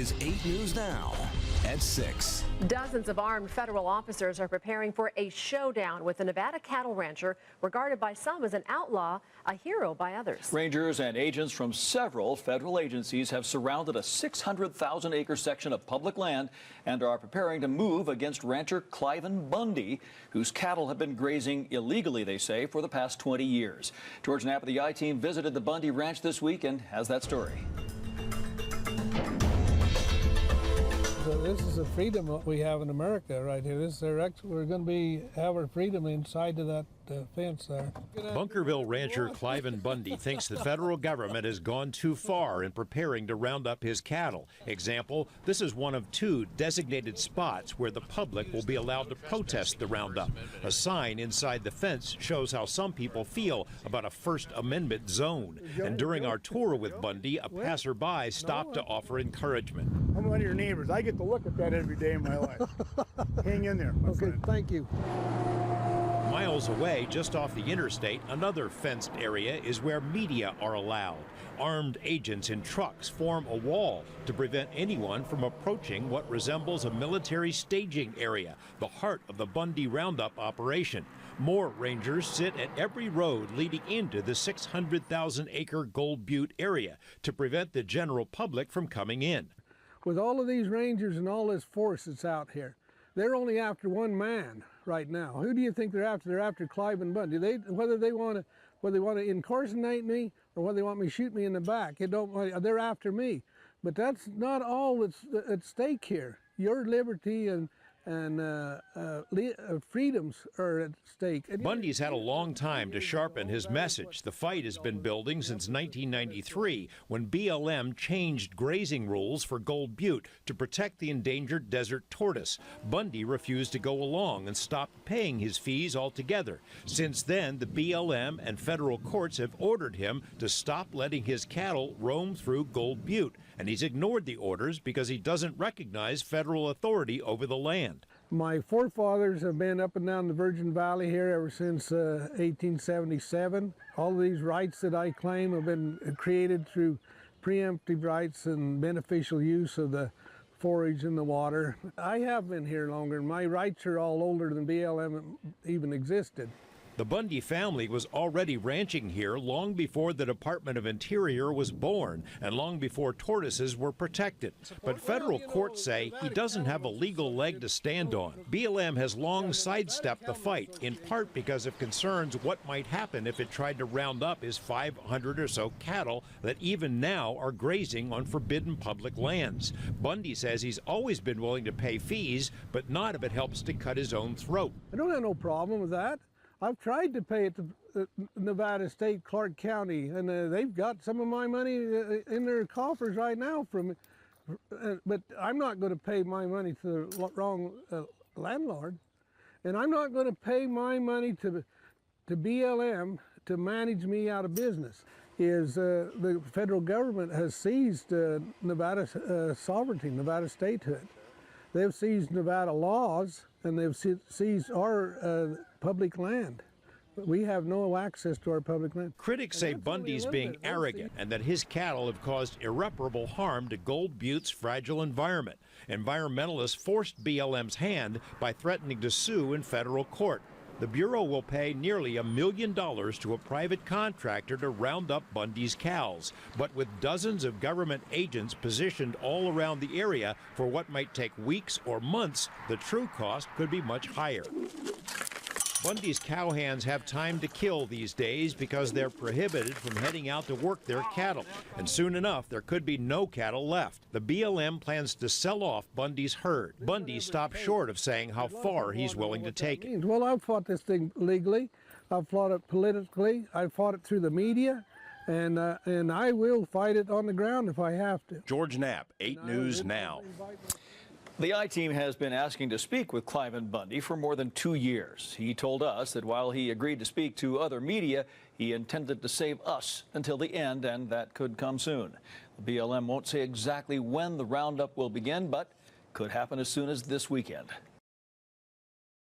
is 8 News Now at 6. Dozens of armed federal officers are preparing for a showdown with a Nevada cattle rancher regarded by some as an outlaw, a hero by others. Rangers and agents from several federal agencies have surrounded a 600,000-acre section of public land and are preparing to move against rancher Cliven Bundy, whose cattle have been grazing illegally, they say, for the past 20 years. George Knapp of the I-Team visited the Bundy Ranch this week and has that story. So this is the freedom that we have in America right here. We're going to have our freedom inside of that fence there. Bunkerville rancher Cliven Bundy thinks the federal government has gone too far in preparing to round up his cattle. Example, this is one of 2 designated spots where the public will be allowed to protest the roundup. A sign inside the fence shows how some people feel about a First Amendment zone. And during our tour with Bundy, a passerby stopped to offer encouragement. I'm one of your neighbors. I get to look at that every day in my life. Hang in there, my friend. Thank you. Miles away, just off the interstate, another fenced area is where media are allowed. Armed agents in trucks form a wall to prevent anyone from approaching what resembles a military staging area, the heart of the Bundy Roundup operation. More rangers sit at every road leading into the 600,000-acre Gold Butte area to prevent the general public from coming in. With all of these rangers and all this force that's out here, they're only after one man right now. Who do you think they're after? They're after Cliven Bundy. Whether they want to incarcerate me or whether they want me to shoot me in the back, they're after me. But that's not all that's at stake here. Your liberty and freedoms are at stake. Bundy's had a long time to sharpen his message. The fight has been building since 1993, when BLM changed grazing rules for Gold Butte to protect the endangered desert tortoise. Bundy refused to go along and stopped paying his fees altogether. Since then, the BLM and federal courts have ordered him to stop letting his cattle roam through Gold Butte, and he's ignored the orders because he doesn't recognize federal authority over the land. My forefathers have been up and down the Virgin Valley here ever since 1877. All of these rights that I claim have been created through preemptive rights and beneficial use of the forage and the water. I have been here longer, and my rights are all older than BLM even existed. The Bundy family was already ranching here long before the Department of Interior was born and long before tortoises were protected. But federal courts say he doesn't have a legal leg to stand on. BLM has long sidestepped the fight, in part because of concerns what might happen if it tried to round up his 500 or so cattle that even now are grazing on forbidden public lands. Bundy says he's always been willing to pay fees, but not if it helps to cut his own throat. I don't have no problem with that. I've tried to pay it to Nevada State, Clark County, and they've got some of my money in their coffers right now but I'm not going to pay my money to the wrong landlord, and I'm not going to pay my money to BLM to manage me out of business. The federal government has seized Nevada sovereignty, Nevada statehood. They've seized Nevada laws, and they've seized our public land. We have no access to our public land. Critics say Bundy's being arrogant and that his cattle have caused irreparable harm to Gold Butte's fragile environment. Environmentalists forced BLM's hand by threatening to sue in federal court. The Bureau will pay nearly $1 million to a private contractor to round up Bundy's cows. But with dozens of government agents positioned all around the area for what might take weeks or months, the true cost could be much higher. Bundy's cowhands have time to kill these days because they're prohibited from heading out to work their cattle. And soon enough, there could be no cattle left. The BLM plans to sell off Bundy's herd. Bundy stopped short of saying how far he's willing to take it. Well, I've fought this thing legally. I've fought it politically. I've fought it through the media. And I will fight it on the ground if I have to. George Knapp, 8 News Now. The I-Team has been asking to speak with Cliven Bundy for more than 2 years. He told us that while he agreed to speak to other media, he intended to save us until the end, and that could come soon. The BLM won't say exactly when the roundup will begin, but could happen as soon as this weekend.